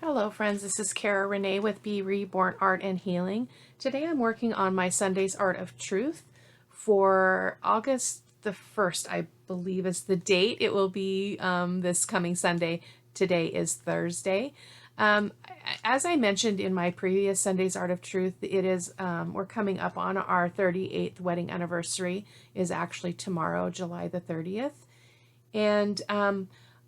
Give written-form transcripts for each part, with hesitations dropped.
Hello friends, this is Cara-Renee with B.Reborn Art and Healing. Today I'm working on my Sunday's Art of Truth for August the 1st, I believe is the date. It will be this coming Sunday. Today is Thursday. As I mentioned in my previous Sunday's Art of Truth, it is we're coming up on our 38th wedding anniversary is actually tomorrow, July the 30th. And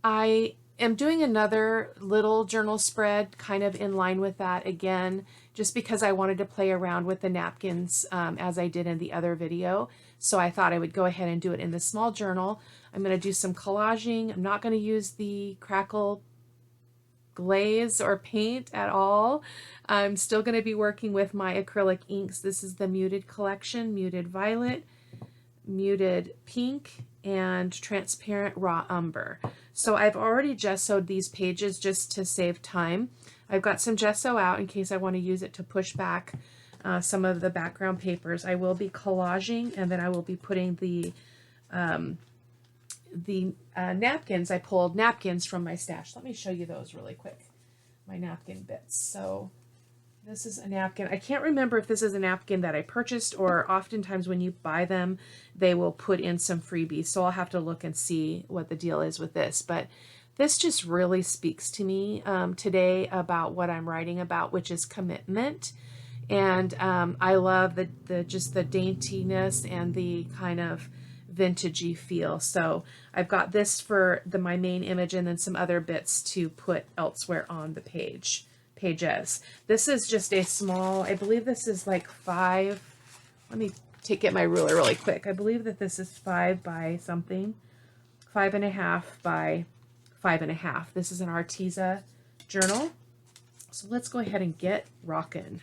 I am doing another little journal spread kind of in line with that again, just because I wanted to play around with the napkins as I did in the other video. So I thought I would go ahead and do it in the small journal. I'm going to do some collaging. I'm not going to use the crackle glaze or paint at all. I'm still going to be working with my acrylic inks. This is the Muted collection, Muted Violet, Muted Pink, and Transparent Raw Umber. So I've already gessoed these pages just to save time. I've got some gesso out in case I want to use it to push back some of the background papers. I will be collaging, and then I will be putting the napkins. I pulled napkins from my stash. Let me show you those really quick, my napkin bits. So this is a napkin. I can't remember if this is a napkin that I purchased, or oftentimes when you buy them, they will put in some freebies. So I'll have to look and see what the deal is with this. But this just really speaks to me today about what I'm writing about, which is commitment. And I love just the daintiness and the kind of vintagey feel. So I've got this for my main image, and then some other bits to put elsewhere on the pages. This is just a small, I believe this is like 5, let me get my ruler really quick. I believe that this is 5 by something, 5.5 by 5.5. This is an Arteza journal. So let's go ahead and get rocking.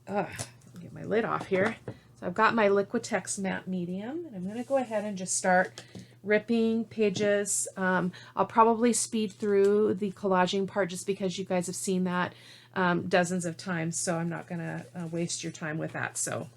Get my lid off here. So I've got my Liquitex matte medium, and I'm going to go ahead and just start ripping pages. I'll probably speed through the collaging part just because you guys have seen that dozens of times, so I'm not going to waste your time with that. So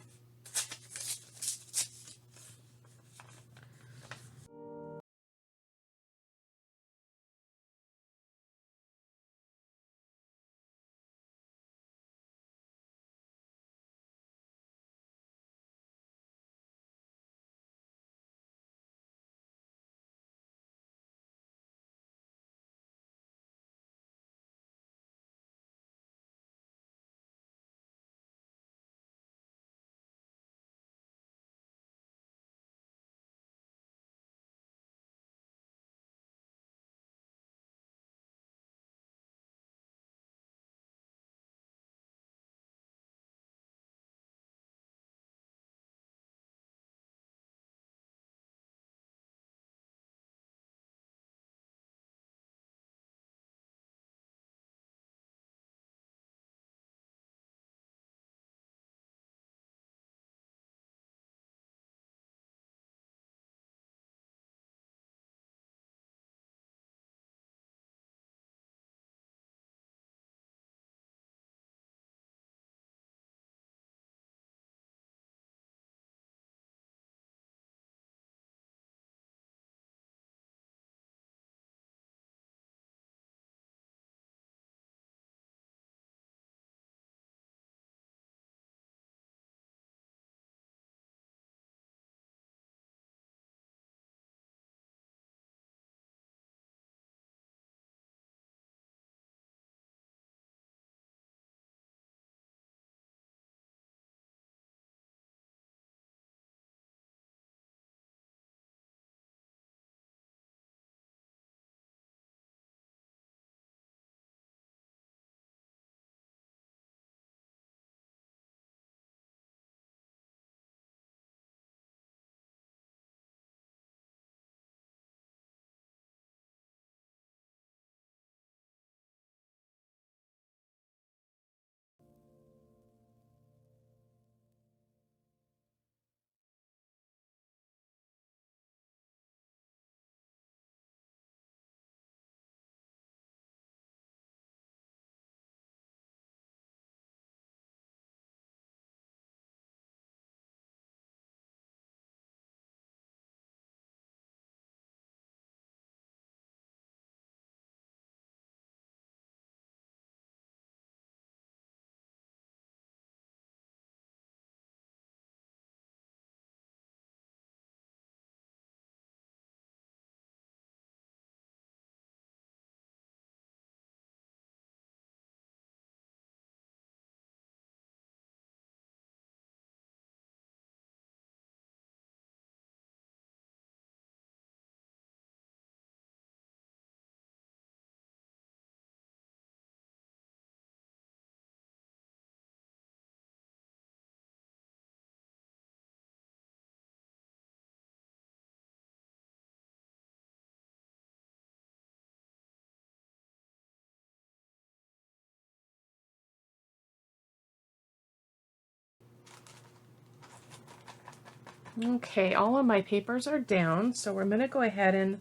Okay, all of my papers are down, so we're going to go ahead and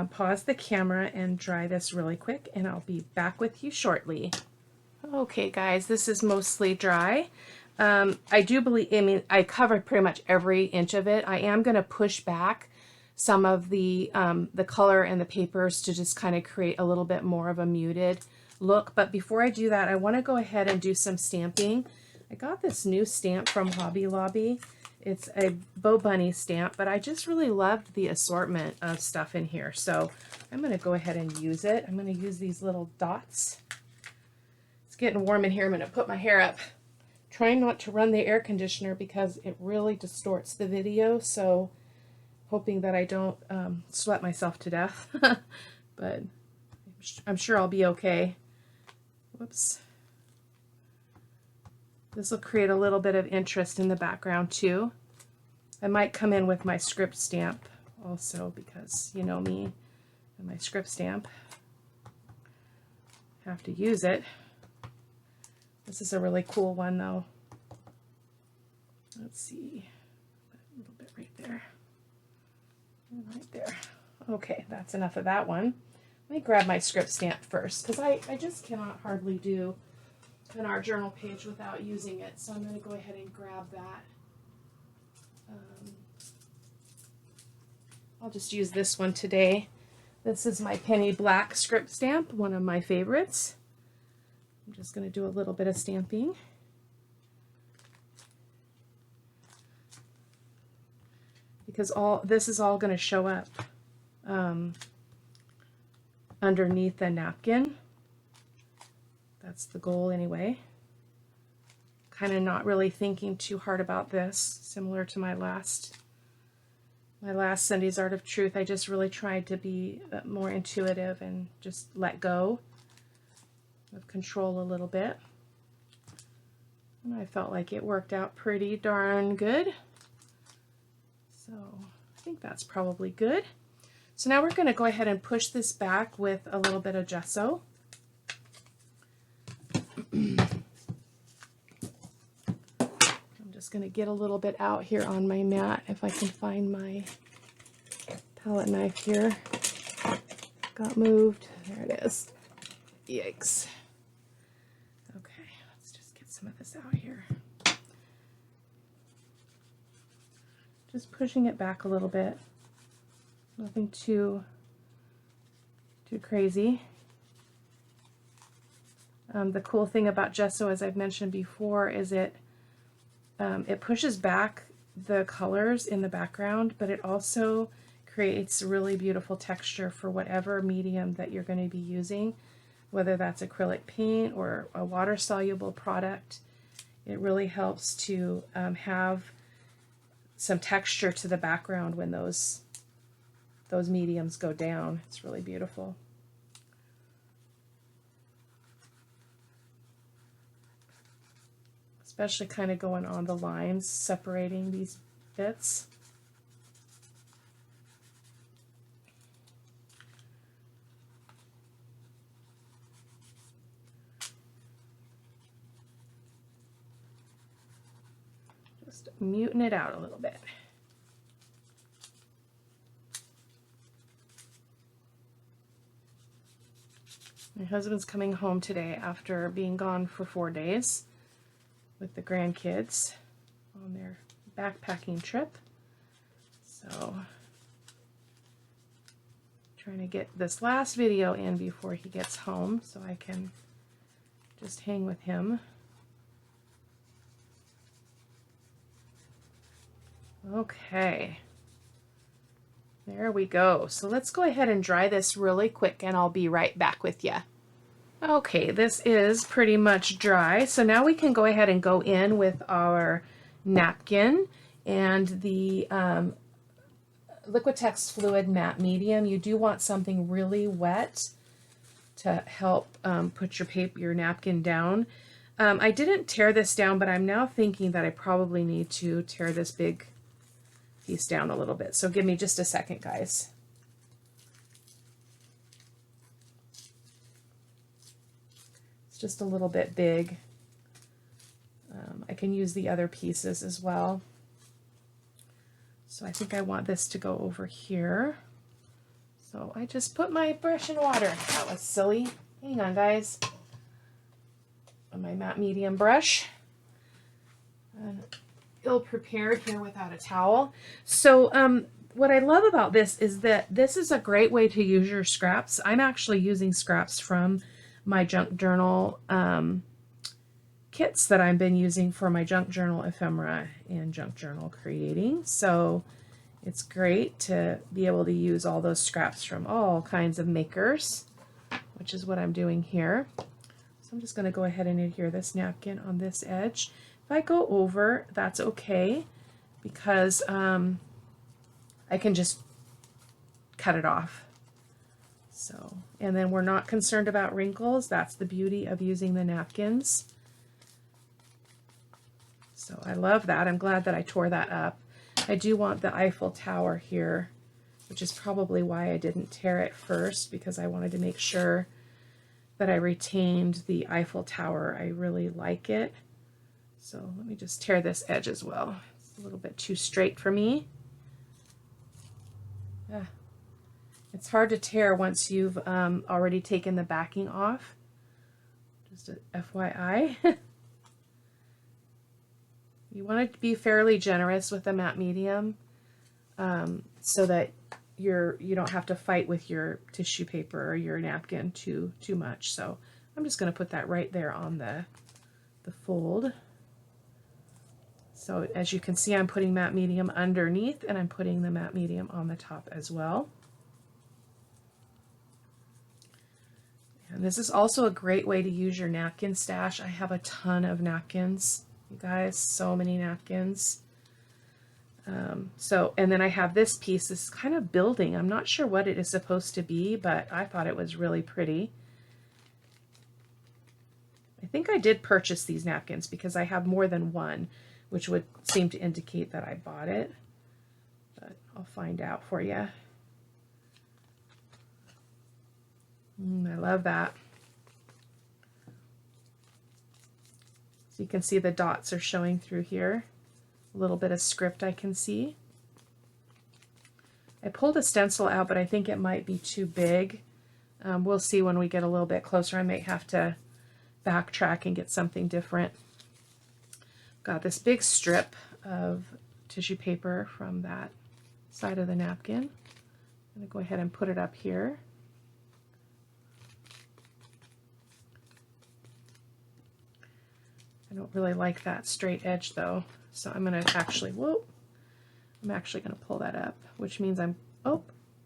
pause the camera and dry this really quick, and I'll be back with you shortly. Okay guys, this is mostly dry. I do believe, I mean, I covered pretty much every inch of it. I am going to push back some of the color and the papers to just kind of create a little bit more of a muted look. But before I do that, I want to go ahead and do some stamping. I got this new stamp from Hobby Lobby. It's a Bo Bunny stamp, but I just really loved the assortment of stuff in here. So I'm going to go ahead and use it. I'm going to use these little dots. It's getting warm in here. I'm going to put my hair up. Trying not to run the air conditioner because it really distorts the video. So hoping that I don't sweat myself to death. But I'm sure I'll be okay. Whoops. This will create a little bit of interest in the background too. I might come in with my script stamp also because you know me and my script stamp. Have to use it. This is a really cool one though. Let's see. A little bit right there. Right there. Okay, that's enough of that one. Let me grab my script stamp first because I just cannot hardly do an art journal page without using it, so I'm going to go ahead and grab that. I'll just use this one today. This is my Penny Black script stamp, one of my favorites. I'm just going to do a little bit of stamping. Because this is all going to show up underneath the napkin. That's the goal anyway. Kind of not really thinking too hard about this, similar to my last Sunday's Art of Truth. I just really tried to be more intuitive and just let go of control a little bit. And I felt like it worked out pretty darn good. So I think that's probably good. So now we're going to go ahead and push this back with a little bit of gesso. I'm just going to get a little bit out here on my mat if I can find my palette knife here. Got moved. There it is. Yikes. Okay, let's just get some of this out here. Just pushing it back a little bit. Nothing too crazy. The cool thing about gesso, as I've mentioned before, is it pushes back the colors in the background, but it also creates really beautiful texture for whatever medium that you're going to be using, whether that's acrylic paint or a water-soluble product. It really helps to have some texture to the background when those mediums go down. It's really beautiful. Especially kind of going on the lines, separating these bits. Just muting it out a little bit. My husband's coming home today after being gone for 4 days with the grandkids on their backpacking trip. So trying to get this last video in before he gets home so I can just hang with him. Okay, there we go. So let's go ahead and dry this really quick and I'll be right back with you. Okay, this is pretty much dry. So now we can go ahead and go in with our napkin and the Liquitex Fluid Matte Medium. You do want something really wet to help put your napkin down. I didn't tear this down, but I'm now thinking that I probably need to tear this big piece down a little bit. So give me just a second, guys. It's just a little bit big. I can use the other pieces as well. So I think I want this to go over here. So I just put my brush in water. That was silly. Hang on, guys. On my matte medium brush. And ill prepared here without a towel. So what I love about this is that this is a great way to use your scraps. I'm actually using scraps from my junk journal kits that I've been using for my junk journal ephemera and junk journal creating. So it's great to be able to use all those scraps from all kinds of makers, which is what I'm doing here. So I'm just going to go ahead and adhere this napkin on this edge. If I go over, that's okay, because I can just cut it off. So, and then we're not concerned about wrinkles. That's the beauty of using the napkins. So I love that. I'm glad that I tore that up. I do want the Eiffel Tower here, which is probably why I didn't tear it first, because I wanted to make sure that I retained the Eiffel Tower. I really like it. So let me just tear this edge as well. It's a little bit too straight for me. It's hard to tear once you've already taken the backing off. Just a FYI. You want to be fairly generous with the matte medium so that you don't have to fight with your tissue paper or your napkin too much. So I'm just going to put that right there on the fold. So as you can see, I'm putting matte medium underneath, and I'm putting the matte medium on the top as well. And this is also a great way to use your napkin stash. I have a ton of napkins. You guys, so many napkins. And then I have this piece, this kind of building. I'm not sure what it is supposed to be, but I thought it was really pretty. I think I did purchase these napkins because I have more than one, which would seem to indicate that I bought it. But I'll find out for you. I love that. So you can see the dots are showing through here. A little bit of script I can see. I pulled a stencil out, but I think it might be too big. We'll see when we get a little bit closer. I may have to backtrack and get something different. Got this big strip of tissue paper from that side of the napkin. I'm going to go ahead and put it up here. I don't really like that straight edge though, so I'm going to actually, I'm actually going to pull that up, which means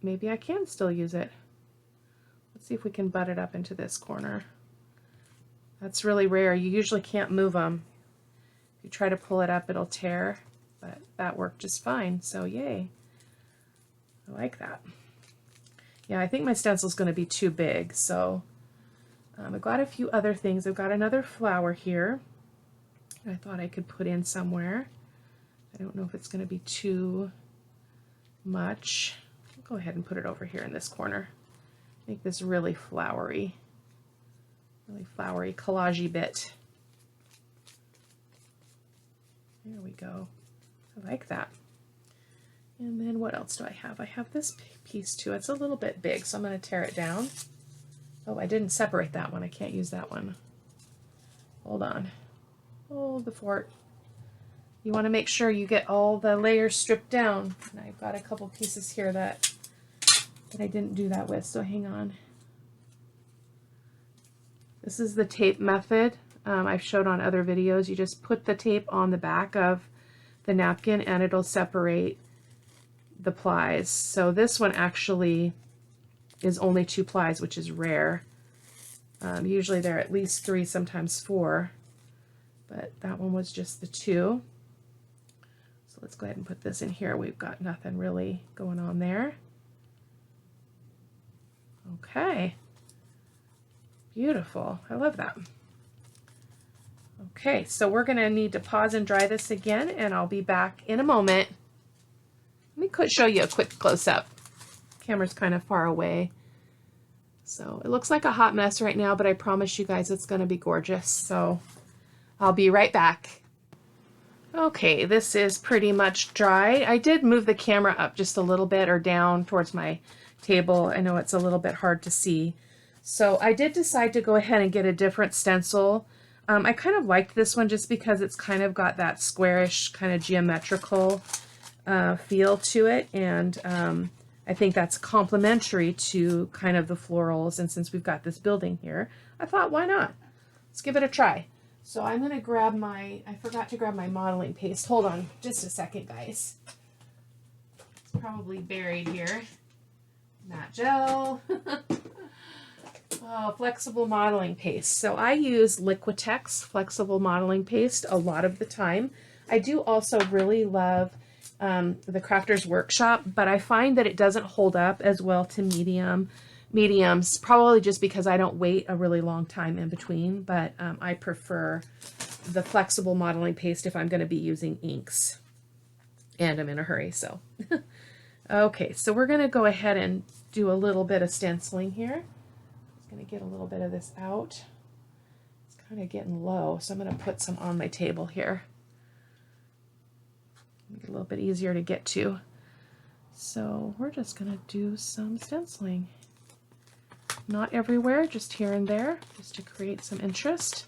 maybe I can still use it. Let's see if we can butt it up into this corner. That's really rare. You usually can't move them. If you try to pull it up, it'll tear, but that worked just fine, so yay. I like that. Yeah, I think my stencil's going to be too big, so I've got a few other things. I've got another flower here I thought I could put in somewhere. I don't know if it's going to be too much. I'll go ahead and put it over here in this corner. Make this really flowery collage-y bit. There we go. I like that. And then what else do I have? I have this piece too. It's a little bit big, so I'm going to tear it down. Oh, I didn't separate that one. I can't use that one. Hold on. Hold the fort. You want to make sure you get all the layers stripped down. And I've got a couple pieces here that I didn't do that with, so hang on. This is the tape method I've showed on other videos. You just put the tape on the back of the napkin and it'll separate the plies. So this one actually is only 2 plies, which is rare. Usually they're at least 3, sometimes 4, but that one was just the 2. So let's go ahead and put this in here. We've got nothing really going on there. Okay. Beautiful. I love that. Okay, so we're going to need to pause and dry this again, and I'll be back in a moment. Let me show you a quick close-up. Camera's kind of far away. So it looks like a hot mess right now, but I promise you guys it's going to be gorgeous. So I'll be right back. Okay, this is pretty much dry. I did move the camera up just a little bit or down towards my table. I know it's a little bit hard to see. So I did decide to go ahead and get a different stencil. I kind of liked this one just because it's kind of got that squarish kind of geometrical feel to it, and I think that's complementary to kind of the florals, and since we've got this building here, I thought, why not? Let's give it a try. So I'm going to grab I forgot to grab my modeling paste. Hold on just a second, guys. It's probably buried here. Matte gel. Oh, flexible modeling paste. So I use Liquitex flexible modeling paste a lot of the time. I do also really love the Crafter's Workshop, but I find that it doesn't hold up as well to mediums, probably just because I don't wait a really long time in between, but I prefer the flexible modeling paste if I'm going to be using inks and I'm in a hurry. So okay, so we're going to go ahead and do a little bit of stenciling here. I'm going to get a little bit of this out. It's kind of getting low, so I'm going to put some on my table here. Make it a little bit easier to get to. So we're just going to do some stenciling. Not everywhere, just here and there, just to create some interest.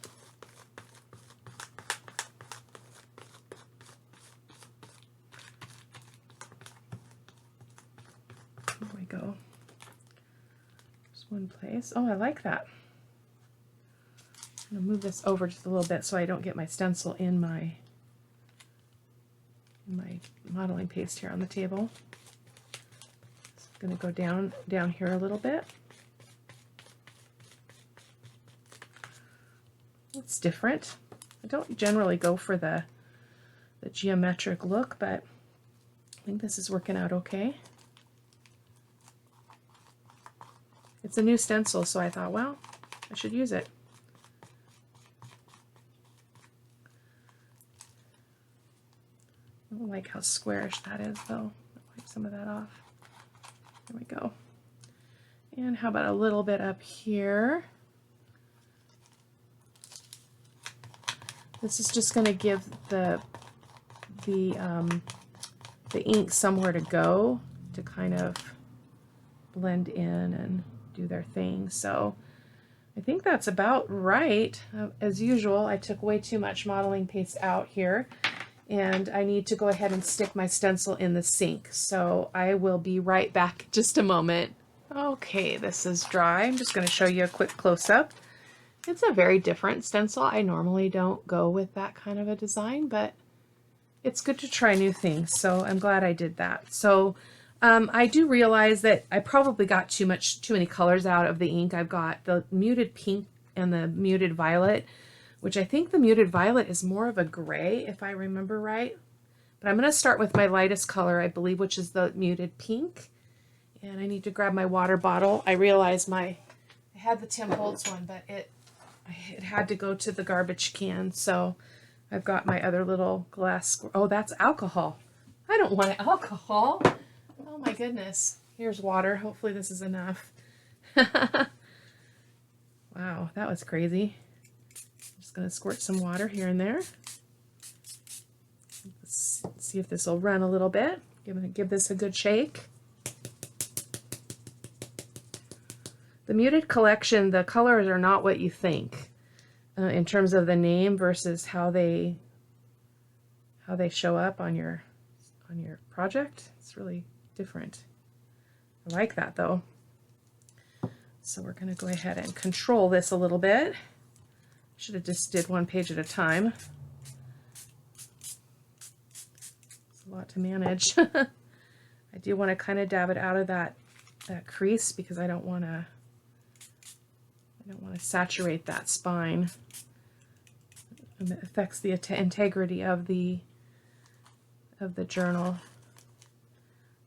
There we go. Just one place. Oh, I like that. I'm going to move this over just a little bit so I don't get my stencil in my modeling paste here on the table. So I'm going to go down here a little bit. It's different. I don't generally go for the geometric look, but I think this is working out okay. It's a new stencil, so I thought, well, I should use it. I don't like how squarish that is, though. I'll wipe some of that off. There we go. And how about a little bit up here? This is just going to give the ink somewhere to go to kind of blend in and do their thing. So I think that's about right. As usual, I took way too much modeling paste out here, and I need to go ahead and stick my stencil in the sink. So I will be right back in just a moment. Okay, this is dry. I'm just going to show you a quick close-up. It's a very different stencil. I normally don't go with that kind of a design, but it's good to try new things. So I'm glad I did that. So I do realize that I probably got too many colors out of the ink. I've got the muted pink and the muted violet, which I think the muted violet is more of a gray, if I remember right. But I'm going to start with my lightest color, I believe, which is the muted pink. And I need to grab my water bottle. I realized I had the Tim Holtz one, but it had to go to the garbage can, so I've got my other little glass. Oh, that's alcohol. I don't want alcohol. Oh my goodness. Here's water. Hopefully this is enough. Wow, that was crazy. I'm just going to squirt some water here and there. Let's see if this will run a little bit. Give this a good shake. The Muted collection, the colors are not what you think in terms of the name versus how they show up on your project. It's really different. I like that though. So we're going to go ahead and control this a little bit. Should have just did one page at a time. It's a lot to manage. I do want to kind of dab it out of that crease because I don't want to saturate that spine. It affects the integrity of the journal.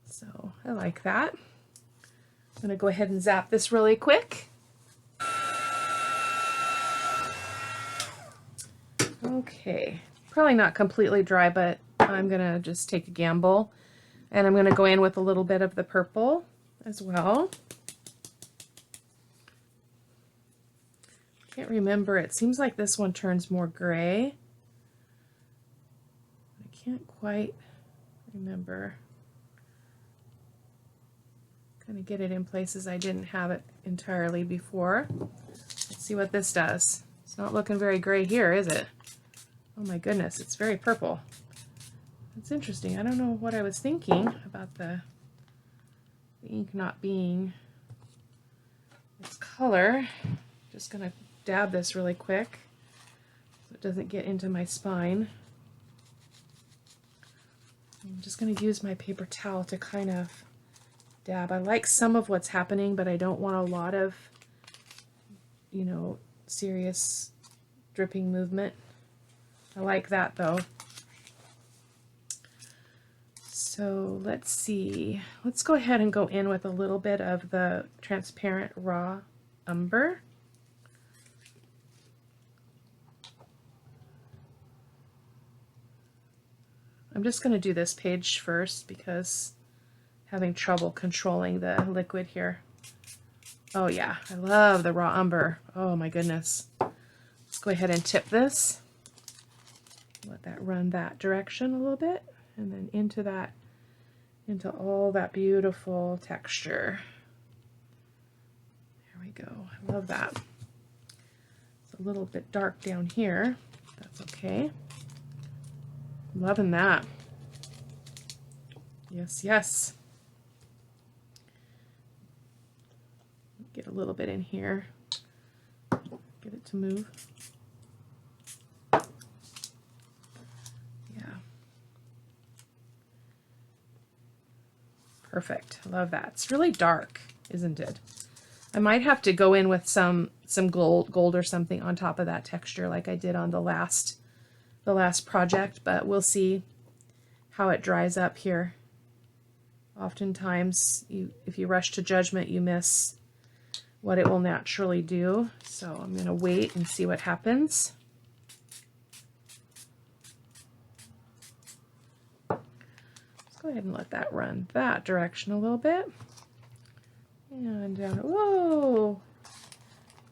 So I like that. I'm going to go ahead and zap this really quick. Okay, probably not completely dry, but I'm going to just take a gamble. And I'm going to go in with a little bit of the purple as well. Can't remember. It seems like this one turns more gray. can't quite remember. Kind of get it in places I didn't have it entirely before. Let's see what this does. It's not looking very gray here, is it? Oh my goodness, it's very purple. That's interesting. I don't know what I was thinking about the ink not being its color. Just gonna dab this really quick so it doesn't get into my spine. I'm just gonna use my paper towel to kind of dab. I like some of what's happening, but I don't want a lot of, you know, serious dripping movement. I like that though. So let's see. Let's go ahead and go in with a little bit of the transparent raw umber. I'm just going to do this page first because I'm having trouble controlling the liquid here. Oh yeah, I love the raw umber. Oh my goodness. Let's go ahead and tip this. Let that run that direction a little bit, and then into that, into all that beautiful texture. There we go. I love that. It's a little bit dark down here. That's okay. I'm loving that. Yes, yes. Get a little bit in here. Get it to move. Yeah. Perfect. I love that. It's really dark, isn't it? I might have to go in with some gold or something on top of that texture like I did on the last project, but we'll see how it dries up here. Oftentimes, if you rush to judgment, you miss what it will naturally do. So I'm going to wait and see what happens. Let's go ahead and let that run that direction a little bit. And down. Whoa!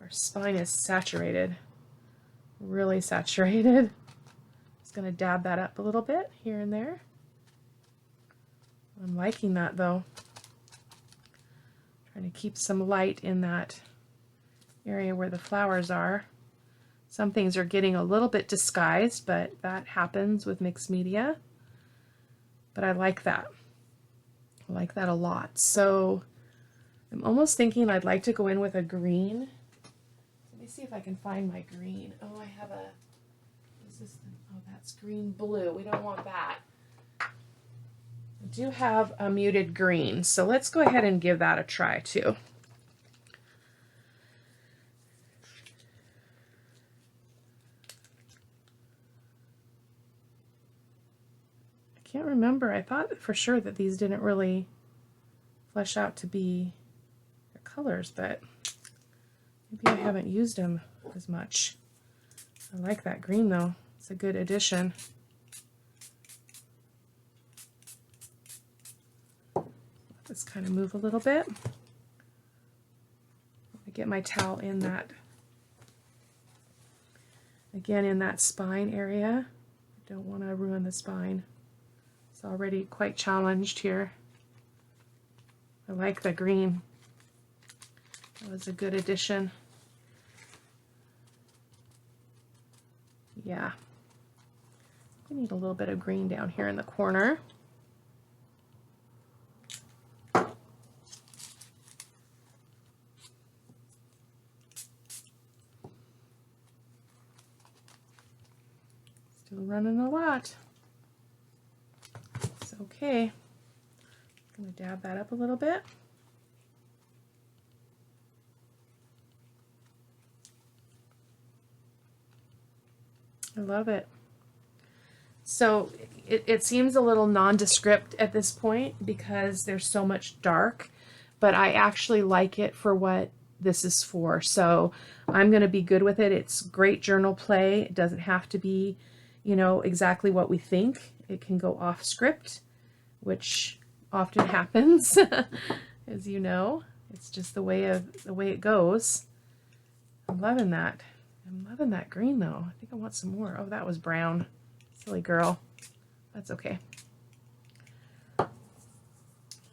Our spine is saturated. Really saturated. Just going to dab that up a little bit here and there. I'm liking that though. Trying to keep some light in that area where the flowers are. Some things are getting a little bit disguised, but that happens with mixed media. But I like that. I like that a lot. So I'm almost thinking I'd like to go in with a green. Let me see if I can find my green. Oh, I have a, is this, oh, that's green blue. We don't want that. I do have a muted green, so let's go ahead and give that a try too. I can't remember. I thought for sure that these didn't really flesh out to be their colors, but maybe I haven't used them as much. I like that green though. It's a good addition. Let's kind of move a little bit. I get my towel in that, again, in that spine area. I don't want to ruin the spine. It's already quite challenged here. I like the green. That was a good addition. Yeah. We need a little bit of green down here in the corner. Still running a lot. It's okay. I'm going to dab that up a little bit. I love it. So it seems a little nondescript at this point because there's so much dark, but I actually like it for what this is for. So I'm going to be good with it. It's great journal play. It doesn't have to be, you know, exactly what we think. It can go off script, which often happens, as you know. It's just the way it goes. I'm loving that. I'm loving that green though. I think I want some more. Oh, that was brown. Silly girl. That's okay. Let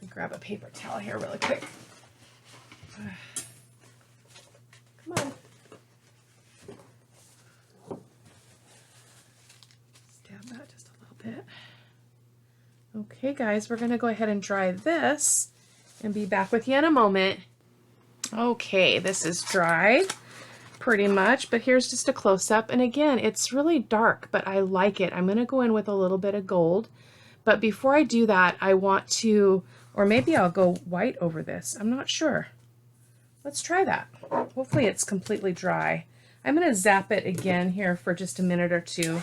me grab a paper towel here really quick. Come on. Stab that just a little bit. Okay, guys, we're going to go ahead and dry this and be back with you in a moment. Okay, this is dried pretty much, but here's just a close-up. And again, it's really dark, but I like it. I'm going to go in with a little bit of gold. But before I do that, I want to, or maybe I'll go white over this. I'm not sure. Let's try that. Hopefully it's completely dry. I'm going to zap it again here for just a minute or two.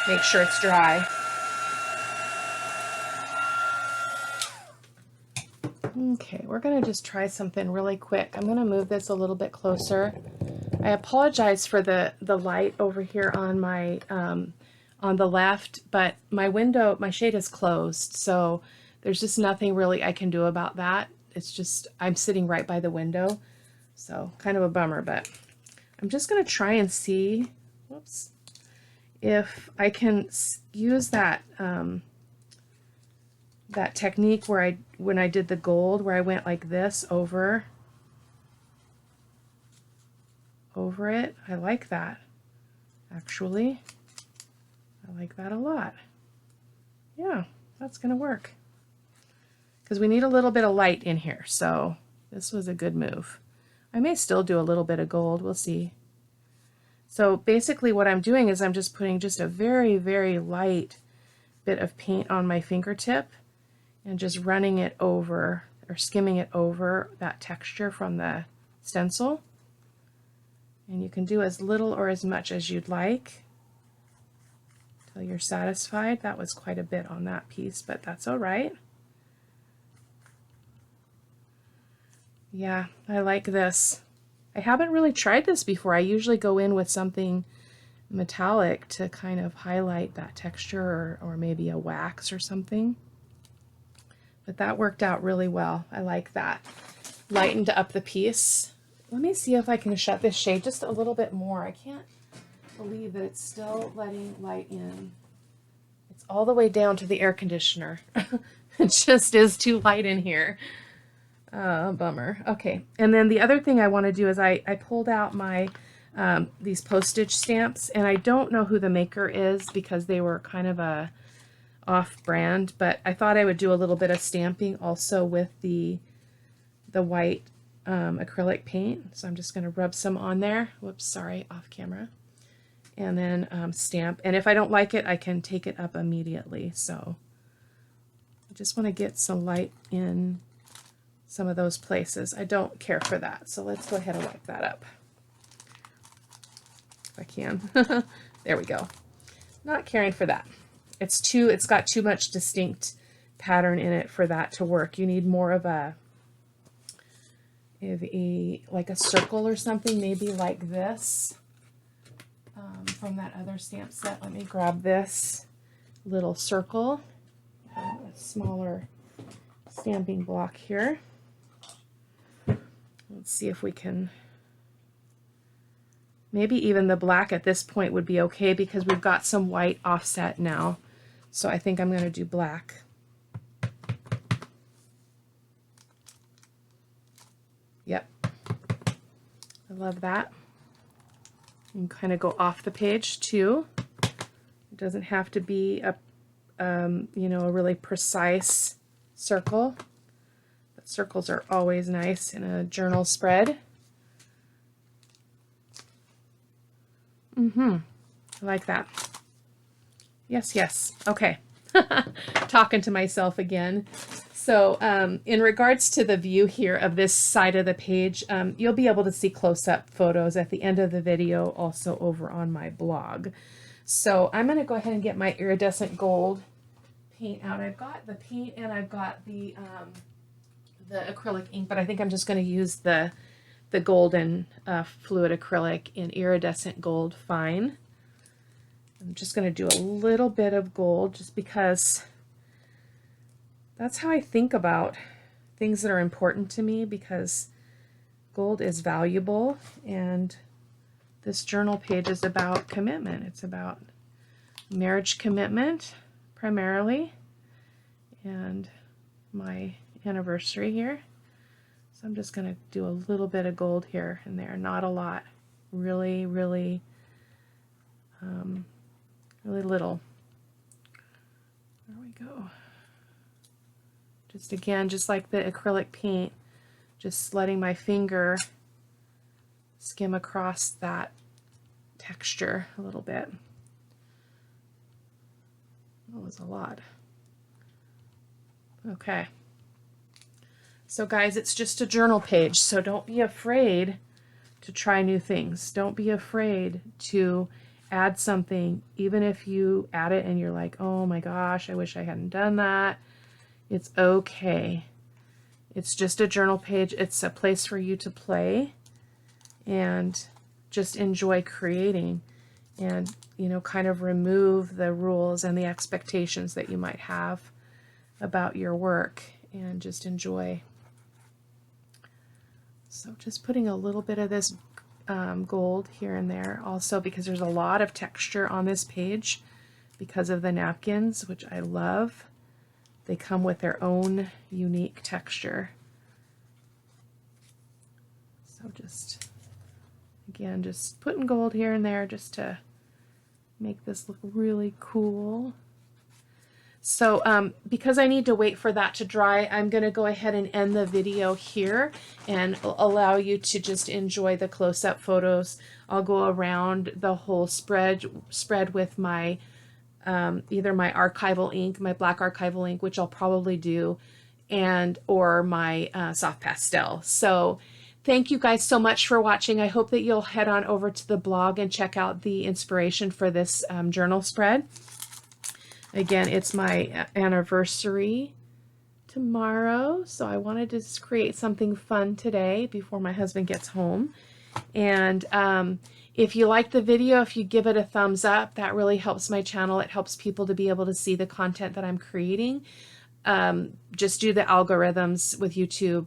Make sure it's dry. Okay, we're going to just try something really quick. I'm going to move this a little bit closer. I apologize for the light over here on my on the left, but my shade is closed, so there's just nothing really I can do about that. It's just I'm sitting right by the window, so kind of a bummer, but I'm just going to try and see, whoops, if I can use that that technique where when I did the gold, where I went like this over it. I like that, actually. I like that a lot. Yeah, that's gonna work. Because we need a little bit of light in here, so this was a good move. I may still do a little bit of gold, we'll see. So basically what I'm doing is I'm just putting just a very, very light bit of paint on my fingertip and just running it over, or skimming it over that texture from the stencil. And you can do as little or as much as you'd like until you're satisfied. That was quite a bit on that piece, but that's all right. Yeah, I like this. I haven't really tried this before. I usually go in with something metallic to kind of highlight that texture, or maybe a wax or something. But that worked out really well. I like that. Lightened up the piece. Let me see if I can shut this shade just a little bit more. I can't believe that it's still letting light in. It's all the way down to the air conditioner. It just is too light in here. Bummer. Okay, and then the other thing I want to do is I pulled out my these postage stamps, and I don't know who the maker is because they were kind of a off-brand, but I thought I would do a little bit of stamping also with the white acrylic paint. So I'm just going to rub some on there. Whoops, sorry, off camera. And then stamp. And if I don't like it, I can take it up immediately. So I just want to get some light in some of those places. I don't care for that. So let's go ahead and wipe that up. If I can. There we go. Not caring for that. It's got too much distinct pattern in it for that to work. You need more of like a circle or something, maybe like this from that other stamp set. Let me grab this little circle, a smaller stamping block here. Let's see if we can, maybe even the black at this point would be okay because we've got some white offset now. So I think I'm going to do black. Yep. I love that. You can kind of go off the page too. It doesn't have to be a you know, a really precise circle. But circles are always nice in a journal spread. I like that. Yes, yes. Okay. Talking to myself again. So in regards to the view here of this side of the page, you'll be able to see close-up photos at the end of the video, also over on my blog. So I'm going to go ahead and get my iridescent gold paint out. I've got the paint and I've got the acrylic ink, but I think I'm just going to use the golden fluid acrylic in iridescent gold fine. I'm just going to do a little bit of gold just because that's how I think about things that are important to me, because gold is valuable, and this journal page is about commitment. It's about marriage commitment primarily, and my anniversary here. So I'm just going to do a little bit of gold here and there, not a lot, really, really, really little. There we go. Just again, just like the acrylic paint, just letting my finger skim across that texture a little bit. That was a lot. Okay. So guys, it's just a journal page, so don't be afraid to try new things. Don't be afraid to add something, even if you add it and you're like, oh my gosh, I wish I hadn't done that. It's okay. It's just a journal page. It's a place for you to play and just enjoy creating, and, you know, kind of remove the rules and the expectations that you might have about your work, and just enjoy. So just putting a little bit of this gold here and there, also because there's a lot of texture on this page because of the napkins, which I love. They come with their own unique texture. So just, again, just putting gold here and there just to make this look really cool. So because I need to wait for that to dry, I'm going to go ahead and end the video here and allow you to just enjoy the close-up photos. I'll go around the whole spread with my either my archival ink, my black archival ink, which I'll probably do, and or my soft pastel. So thank you guys so much for watching. I hope that you'll head on over to the blog and check out the inspiration for this journal spread. Again, it's my anniversary tomorrow, so I wanted to just create something fun today before my husband gets home. And if you like the video, if you give it a thumbs up, that really helps my channel. It helps people to be able to see the content that I'm creating. Just do the algorithms with YouTube.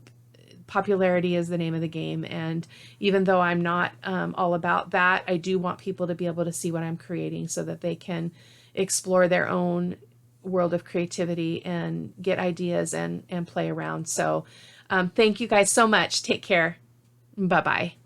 Popularity is the name of the game, and even though I'm not all about that, I do want people to be able to see what I'm creating so that they can explore their own world of creativity and get ideas and play around. So thank you guys so much. Take care. Bye-bye.